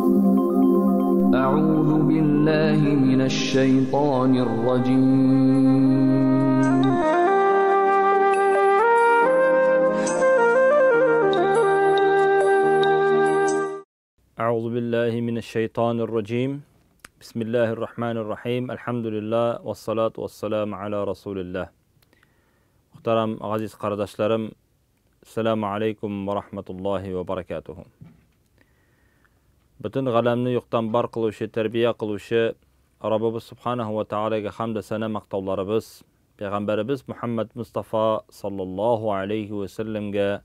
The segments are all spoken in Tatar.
أعوذ بالله من الشيطان الرجيم أعوذ بالله من الشيطان الرجيم بسم الله الرحمن الرحيم الحمد لله والصلاة والسلام على رسول الله محترم عزيز قرداشlarım Assalamu alaikum wa rahmatullahi wa barakatuhu. Bütün galamni yo'qdan bar qiluvchi, tarbiya qiluvchi Rabbimiz subhanahu wa ta'alaga hamd sana maqtovlarimiz, payg'ambarimiz Muhammad Mustafa sallallohu alayhi wa sallamga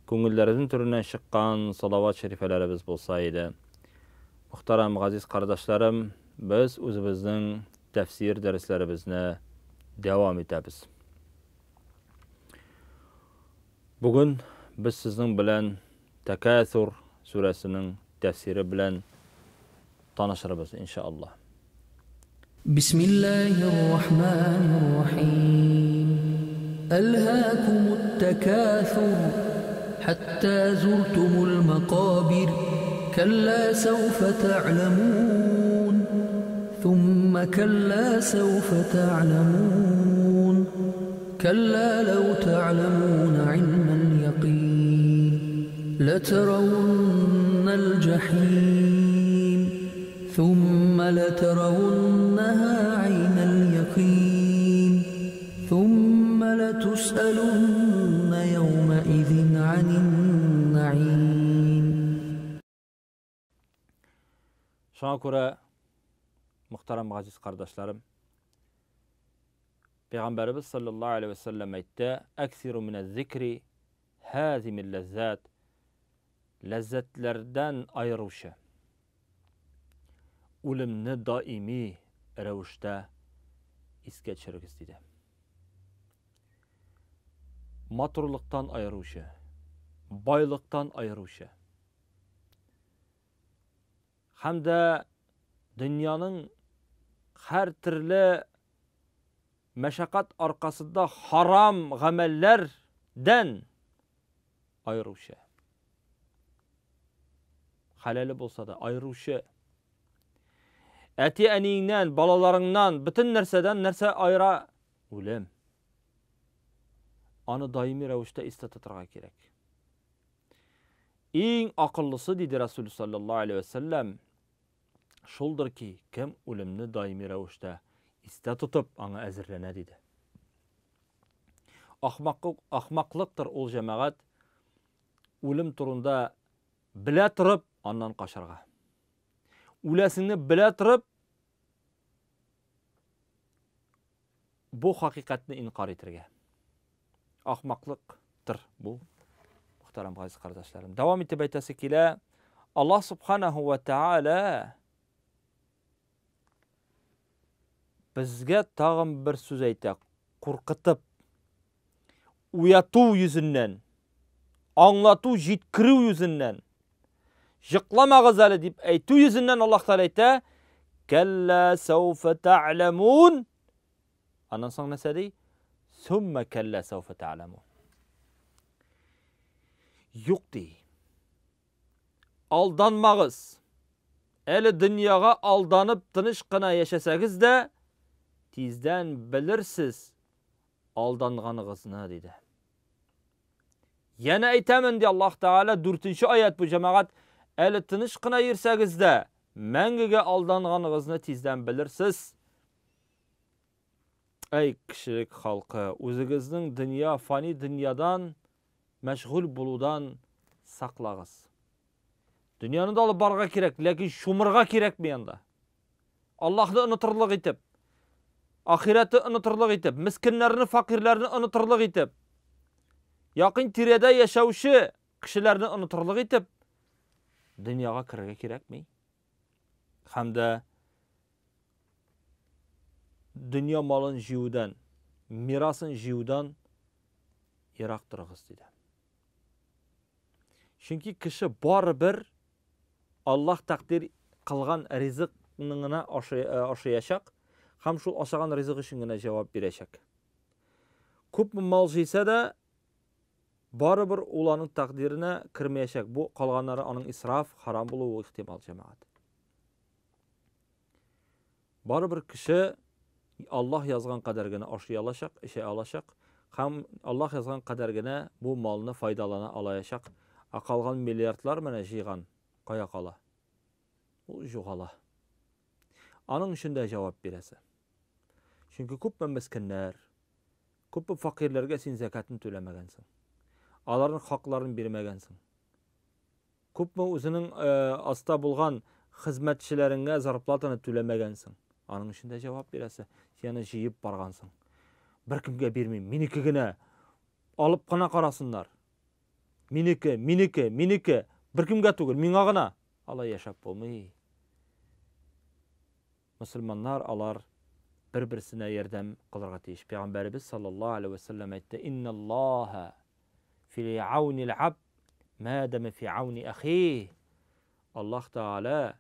ko'ngillaridan turidan chiqqan salovat sharifalarimiz bo'lsa edi. Muhtaram aziz qardoshlarım, biz o'zimizning tafsir darslarimizni davom etamiz. Bugün biz sizin bilen Takathur surasının tefsiri bilen tanışırız inşallah. Bismillahirrahmanirrahim. Elhaakumut takathur hatta zurtumul maqabir. Kalla sawfa ta'lamun. Thumma kalla sawfa ta'lamun. كلا لو تعلمون علم اليقين لترون الجحيم ثم لترونها عين اليقين ثم لتسألن يومئذ عن النعيم. Şuna muhterem aziz kardeşlerim, Peygamberimiz sallallahu aleyhi ve sellem aytdi: "Aksiru minez zikri hazimil lezzat." Lezzetlerden ayırışı. Ölümni daimi ravishda esga tushirgis dedi. Maturlikdan ayırışı, boylikdan ayırışı. Hamda dünyanın her türlü meşakkat arkasında haram gamellerden ayırışı. Halali bolsa da ayırışı. Eti eniğinden, balalarından, bütün nerse ayıra ölüm. Anı daimi ravishda esda tuturga kerak. Eng aqllısı dedi Resulü sallallahu aleyhi ve sellem şoldur ki kim ölümni daimi ravishda esda tutup ana azirlana dedi. Ahmaklıktır ol cemaat ölüm turunda bile turib ondan qaşırga. Ulasini bile turib bu haqiqatni inkar etirge. Ahmaklıktır bu. Muhtaram aziz kardeşlerim. Devam etib aytasi kela Allah subhanahu wa ta'ala bizga tag'in bir so'z aytdi. Qo'rqitib, uyatuv yüzünden, anglatuv jetkiruv yüzünden, jiqlamag'iz ali deb aytuv yüzünden Allah Taala aytdi: "Kalla sawfa ta'lamun." Ondan so'ng nima deydi? "Summa kalla sawfa ta'lamun." Yo'q deydi. Aldanmag'iz. Eli dunyoga aldanib tinchgina yashasangiz da tizden bilirsiz aldanganıgızını dedi. Yana aytaman diye Allah Teala 4. ayet bu cemaat eli tinchgina yursangiz da mangiga aldanganıgızını tizden bilirsiz. Ey kishilik xalqi, o'zingizning dunyo, fani dunyodan mashg'ul buludan saqlag'iz. Dunyoni da olib borga kerak, lekin shumirga kerakmi endi. Allohni unutirlik etib, ahiratni unutirlik etib, miskinlarni, faqirlarni unutirlik etib, yaqin tirada yashovchi kishilarni unutirlik etib, dunyoga kirga kerakmi? Hamda dunyo molini jiyuvdan, mirosini jiyuvdan yiroq turg'iz dedi. Chunki kishi baribir Allah taqdir qilgan rizqini oshayashaq, ham shu oshagan rizq uchungina javob berashaq. Ko'p mol jiysa da baribir ularning taqdirine kirmeyecek. Bu kalganları onun israf, haram buluğu ihtimal cemaat. Baribir kişi Allah yazgan kadergine aşıya alacak, işe alacak. Hem Allah yazgan kadergine bu malını faydalana alayacak. Kalgan milyardlar mene jıygan kaya kala. O juğala. Anın içinde cevap biresi. Çünkü köp miskinler, köp fakirlerge sen zekatını tölemegensin. Aların haklarını bermegensin. Köp özünün asta bulgan hizmetçilerine zarplatını tölemegensin. Anın içinde cevap biresi. Seni jıyıp bargansın. Bir kimge bermeyim, minikigine alıp kana karasınlar. Minike, bir kimge tugul, miňa gana. Allah yaşap bolmay. Müslümanlar alar bir-birsine yerdem kılırga tiyiş. Peygamberimiz sallallahu aleyhi ve sellem aytdy: "İnnallaha fi aunil abd ma dama fi auni ahih." Allah Taala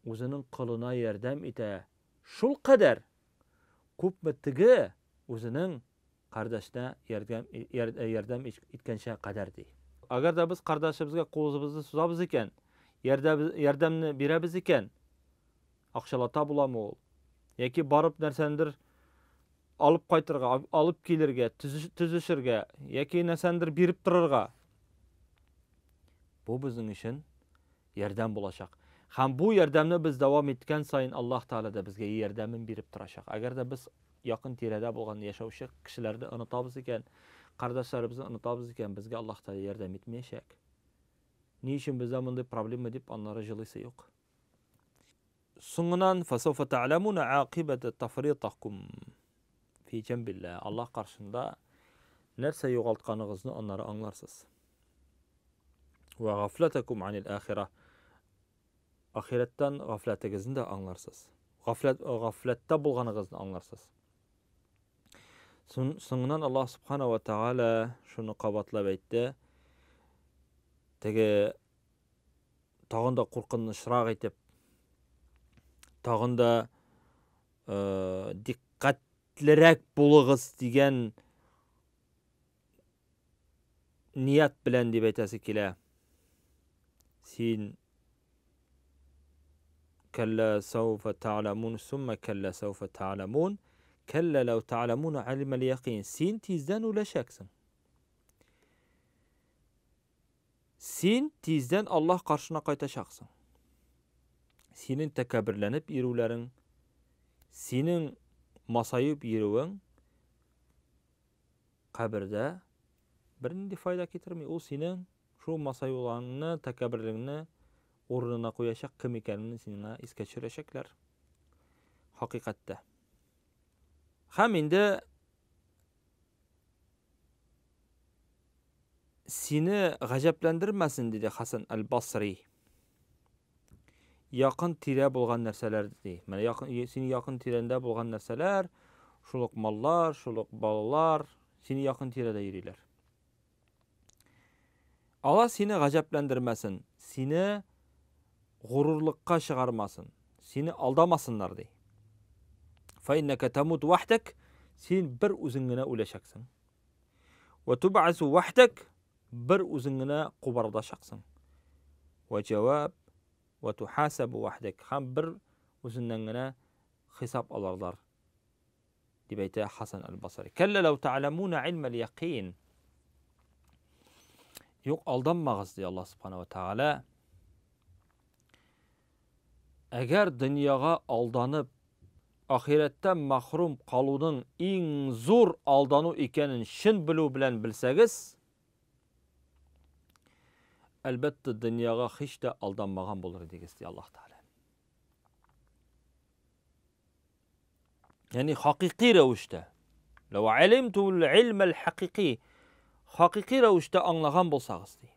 özünün kılına yerdem ite. Şul kadar köp mitigi özünün kardeşine yerdem itkenşe kadar dey. Agar da biz kardeşimizge kolumuzu suzabız iken, yerdemni beremiz iken, akşalata bulamı ol. Yeki barıp nersendir alıp kaytırga, alıp kelirge, tüzüşürge, yeki nersendir berip turarga. Bu bizim için yerdem bulacak. Hem bu yerdemni biz devam etken sayın Allah Teala da bizge yerdemin berip turacak. Agar da biz yakın tirede bulgan yaşauşak kişilerde unutabız iken, kardeşlerimizi unutabız iken bizge Allah Teala yerdem etmeyecek. Niçin bize bunday problem edip onlara jılıysa yok. Soňundan fasawfa ta'lamuna aqibata tafritakum fi jambillah. Allah karşında nerse yogaltqanyňyzy onlara anlarsız. Ve gaflatakum anil ahireh. Ahiretden gafletigizni de anlarsız. Gaflette bulganyňyzy anlarsız. Soňundan Allah subhanahu wa taala şunu qabatlap aýtdy. Tege tagında qurqunçyrak aýtyp, tagında dikkatlirak buluğuz digen niyat bilen dip aýtasy kile. Sin kella sawfa ta'lamun summa kella sawfa ta'lamun kella law ta'lamun ilmal yaqin. Sin tizden ulaşaksın. Sin tizden Allah karşına qaytaşaksın. Senin tekabirlenip yürülerin, senin masayıp yürüven kabirde birinde fayda getirmiyor. O senin şu masayı olanını, tekabirliğini ornuna koyacak, kim ekenini seninle iske çürecekler. Hakikatte. Hem indi seni gajaplendirmesin dedi Hasan el-Basri. Yakın tire bulgan nerseler dedi. Seni yakın tirende bulgan nerseler, şuluk mallar, şuluk balalar, seni yakın tirede yürüler. Allah seni gajaplendirmesin, seni gururlukka çıkarmasın, seni aldamasınlar dey. Fa inneke tamut vahdek, sen bir özüngüne ulaşaksın. Ve tub'asu vahdek, bir özüngüne kubardaşaksın. Ve cevap ve tuhasabu vahdek, ham bir özüngüne hesap alarlar. Dibeyte Hasan el-Basri. Kelle lev ta'lamuna ilmel yakin. Yok aldanmağız diye Allah subhanahu wa ta'ala. Eğer dünyaga aldanıp ahiretten mahrum kalunun en zor aldanu ikenin şin bilu bilen bilsegiz, elbette dünyaga hiç de aldanmagan bolur degiz diye Allah Teala. Yani hakiki revişte, lev alimtul ilmel hakiki, hakiki revişte anlagan bolsağız diye.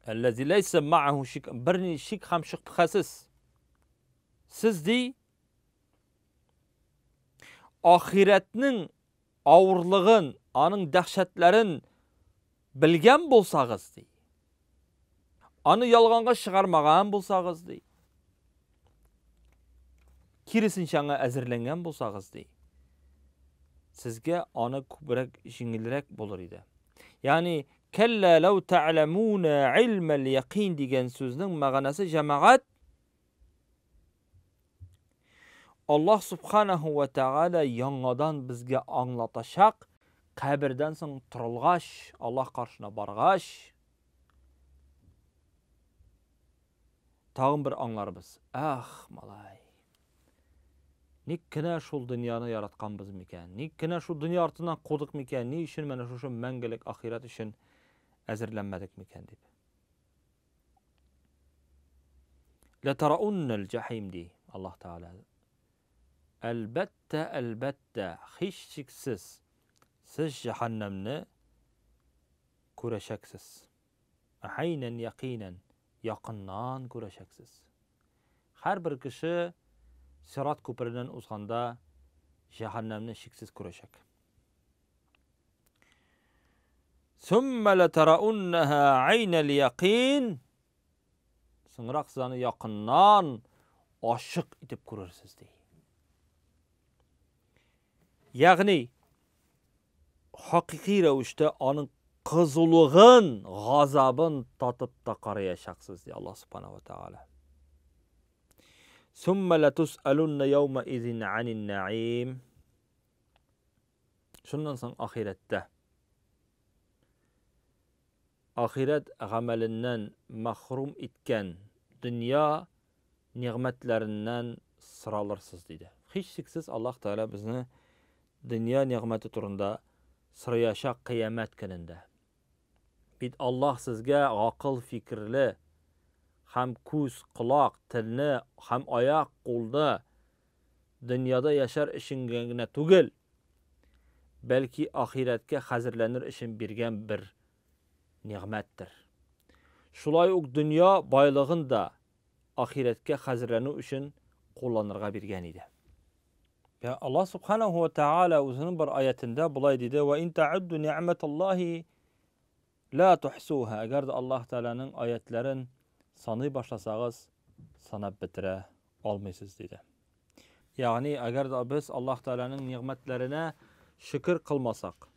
Ellezî leyse ma'ahu şik, birni şik ham şıktıkasız. Siz dey, ahiretinin ağırlığın, anın dehşetlerin bilgen bolsağız dey. Anı yalğanğa çıkarmagan bolsağız dey. Kirisin şana äzirlengen bolsağız dey. Sizge anı kübrek, jingilrek bolur idi. Yani kella law ta'lamuna ilmel yaqin degan so'zning ma'nosi jamoat Allah subhanahu va taala yangadan bizga anglatashaq, qabrdan so'ng turilgash, Allah qarshına bargash tağın bir anglarбыз. Malay. Nikkina şol dünyany yaratganбыз mikan? Nikkina şu dünya artından qodyk mikan? Ni üçün mana şu мәңгелек ahiret üçün әзерләнмәдек mikan dip. La taraunnal jahim di Allah Taala. Elbette hiç şüphesiz siz cehennemni ko'rashaksiz. Aynen yakinen yaqindan ko'rashaksiz. Har bir kishi Sirat ko'piridan o'zganda cehennemni shiksiz ko'rashak. Summa la tara'unnaha aynal yaqin. So'ngroq sizani yaqindan oshiq etib ko'rarsiz deydi. Ya'ni haqiqiy ravishda onun qizulug'in, g'azabin tatib da qarayashaksiz deydi Allah subhanahu va taala. Summa la tus'alunna yawma idhin 'anil na'im. Shundan so'ng ahiret amalinden mahrum etken dünya nimetlerinden sıralırsız dedi. Hiç şüphesiz Allah Teala bizni dünya nimeti turunda sırayaşak kıyamet gününde. Bit Allah sizge akıl fikirli, hem kuz, kulak, tilni, hem ayak, qo'lni dünyada yaşar işingine tugil, belki ahiretke hazırlanır işin birgen bir nimettir. Şulay uk dünya baylığın da ahiretke hazırlanı üçün kullanırga birgen idi. Ya Allah subhanahu wa ta'ala o'zining bir oyatida bulay dedi: "Wa in ta'uddu ni'matallahi la tuhsuha." Agar Allah Ta'alaning oyatlarin sanay başlasagız sanab bitire olmaysiz dedi. Yani agar biz Allah Ta'alaning nimetlerine şükür kılmasak,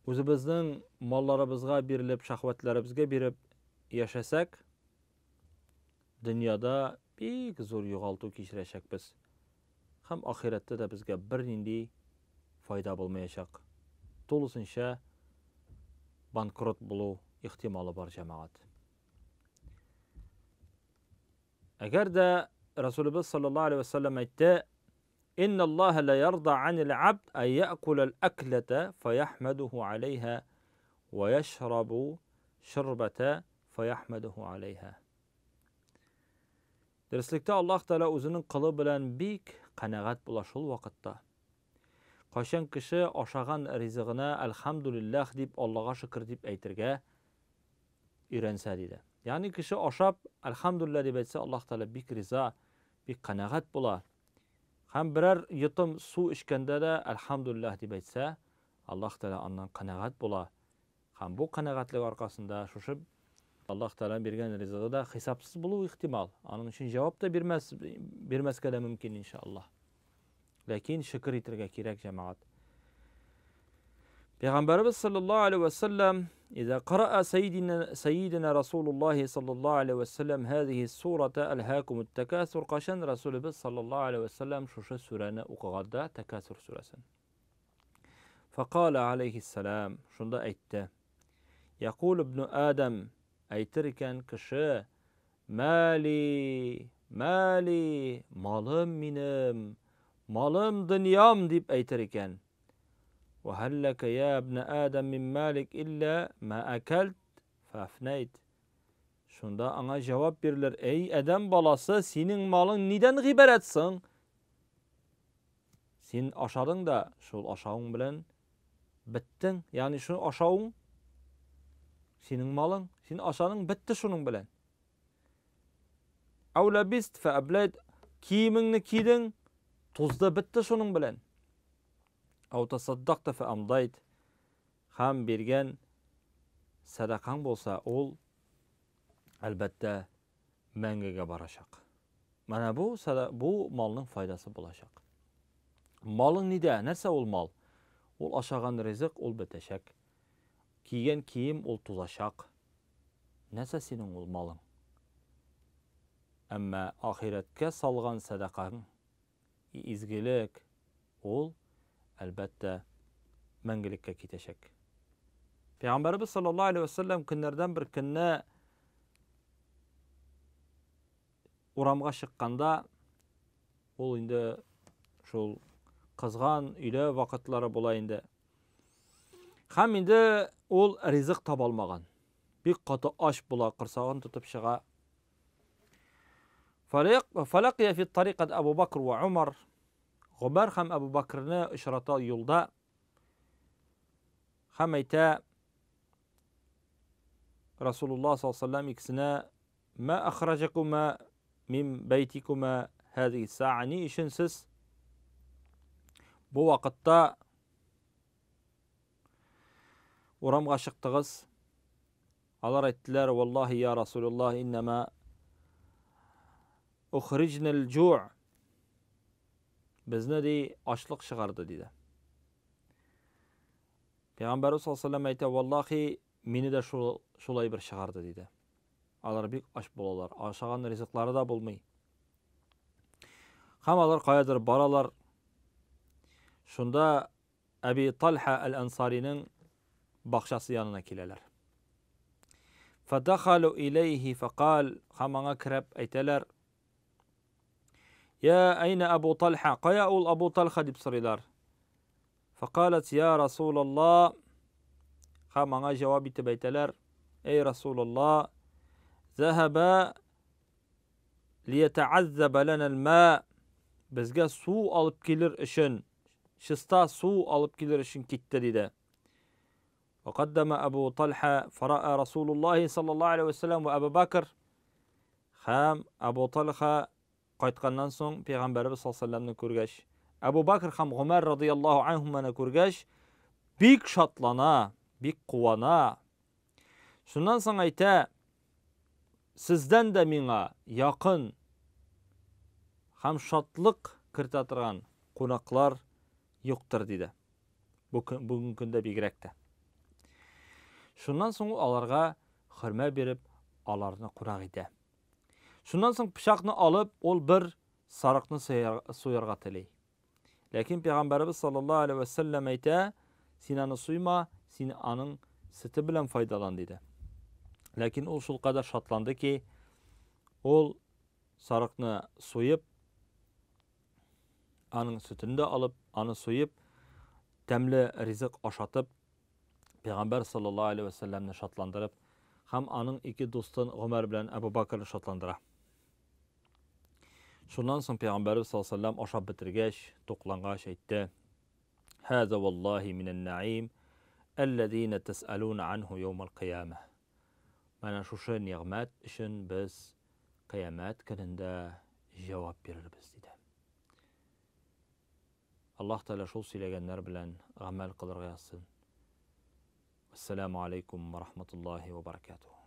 o'zimizning mollarimizga berilib, shahvatlarimizga berib yashasak, dunyoda bek zo'r yo'g'altuv kechirashak biz. Ham oxiratda da bizga bir nindi foyda bo'lmayashak. To'lisincha bankrot bo'luv ehtimoli bor jamoat. Agarda Rasululloh sallallohu alayhi vasallam aytdi: إن الله لا يرضى عن العبد أن يأكل الأكلة فيحمده عليها ويشرب شربة فيحمده عليها. Derslikte Allah Teala o'zining qili bilan bek qanoat bo'lashul vaqtda. Qachon kishi oshagan rizqini alhamdulillah deb Allohga shukr deb aytirga o'rgansa dedi. Ya'ni kishi oshab alhamdulillah deb aytsa Allah Teala bek rizo, bek qanoat bo'lar. Hem birer yutum su içkende de elhamdülillah deb aytsa, Allah Teala ondan qanoat bo'lar. Hem bu qanoatlik orqasında şuşup Allah Teala bergan rizqi da hisobsiz bo'luv ehtimal. Onun için javob da bermasga da mumkin inşallah. Lakin shukr etirga kerak jamoat. Peygamberimiz sallallahu aleyhi ve sellem إذا قرأ سيدنا رسول الله صلى الله عليه وسلم هذه السورة ألهاكم التكاثر قشن رسول الله صلى الله عليه وسلم شوش سورة وقغدا تكاثر سورة فقال عليه السلام شندا أيت يقول ابن آدم أيتركن كشا مالي مالم منم مالم دنيام ديب أيتركن وهل لك يا ابن آدم من مالك إلا ما أكلت فأفنيت. Şunda ana cevap verilir: Ey Adem balası, senin malın neden gıberetsin? Sen aşadın da şol aşağın bilen bittin. Yani şu aşağın senin malın, sen aşağın bitti şunun bilen. Ev labist fe abled, kiyimini kiydin, tuzda bitti şunun bilen. Ev tasaddaqta fe amdayt, ham bergen sadakan bolsa ol elbette mengege barashaq. Mana bu malning foydasi bo'lashaq. Malın nida? Nerse ol mal? Ул ашаган ризык ул бетәшәк. Кийгән кием ул тузашак. Нәрсә синең ул малың? Әмма ахирәткә салган садақаң, изгелек, ул әлбәттә мәңгелеккә китәчәк. Пәйгамбәрбез саллаллаһу алейхи ва саллям көннәрдән бер көнне урамга чыкканда, ул инде шул кызган өйдә вакытлары була инде. Һәм инде ул ризык таба алмаган. Бик каты аш була, кырсагын тотып чыга. فلقي في الطريق أبو بكر وعمر. Гомәр һәм Абу Бакрны очрата юлда. Һәм әйтә Расулуллаһ саллаллаһу алейхи ва саллям икесенә: "Ма ахраҗакума мин байтикума һәзиһи саъа?" Ни өчен сез бу вакытта урамга чыктыгыз? Алар әйттеләр: "Валлаһи я Расулуллаһ, иннама ухриҗна ал-җуъ." Безне ди ачлык чыгарды диде. Пәйгамбәр саллаллаһу алейхи ва саллям әйтә: "Валлаһи, мине дә шулай бер чыгарды" диде. Алар бик аш булалар, ашаган ризыклары да булмый. Һәм алар каядыр баралар. Шунда Әби Талха әл-Ансариның бакчасы янына киләләр. فدخلوا إليه فقال һәм аңа кереп әйтәләр: "Я әйнә Абу Талха? Кая ул Абу Талха?" дип сорыйлар. فقالت: "Я Расулаллаһ." Һәм аңа җавап итеп әйтәләр: "Эй Расулаллаһ, ذهب ليتعذب لنا الماء." Безгә су алып килер өчен, чиста су алып килер өчен китте диде. وقدم أبو طلحة فرأى رسول الله صلى الله عليه وسلم وأبو بكر. Һәм Абу Талха кайтканнан соң Пәйгамбәрбез саллаллаһу алейхи ва саллямны күргәч, Абу Бакр һәм Гомәр радиллаһу анһуманы күргәч, бик шатлана, бик куана. Шуннан соң әйтә: "Сездән дә миңа якын һәм шатлык кертә торган кунаклар юктыр" диде. Бүген көндә бигрәк тә. Шуннан соң аларга хөрмә биреп, аларны кунак итә. Шуннан соң пычакны алып, ул бер сарыкны суярга тели. Ләкин Пәйгамбәрбез саллаллаһу алейхи ва саллям әйтә: "Син аны суйма, син аның сөте белән файдалан" диде. Ләкин ул шул кадәр шатланды ки, ул сарыкны суеп, аның сөтен дә алып, аны суеп, тәмле ризык ашатып, Пәйгамбәр саллаллаһу алейхи ва саллямны шатландырып, һәм аның ике дустын Гомәр белән Абу Бакрны шатландыра. Шуннан соң Пәйгамбәрбез саллаллаһу алейхи ва саллям ашап бетергәч, туклангач әйтте: "Һаза валлаһи минан наим аллазина тасалуна анху йаумал қиямah." Менә шушы ниғмәт өчен без кыямәт көнендә җавап бирербез диде. Аллаһ Тәгалә шул сөйләгәннәр белән гамәл кылырга язсын. Ассаламу алейкум ва рахматуллаһи ва баракатуһ.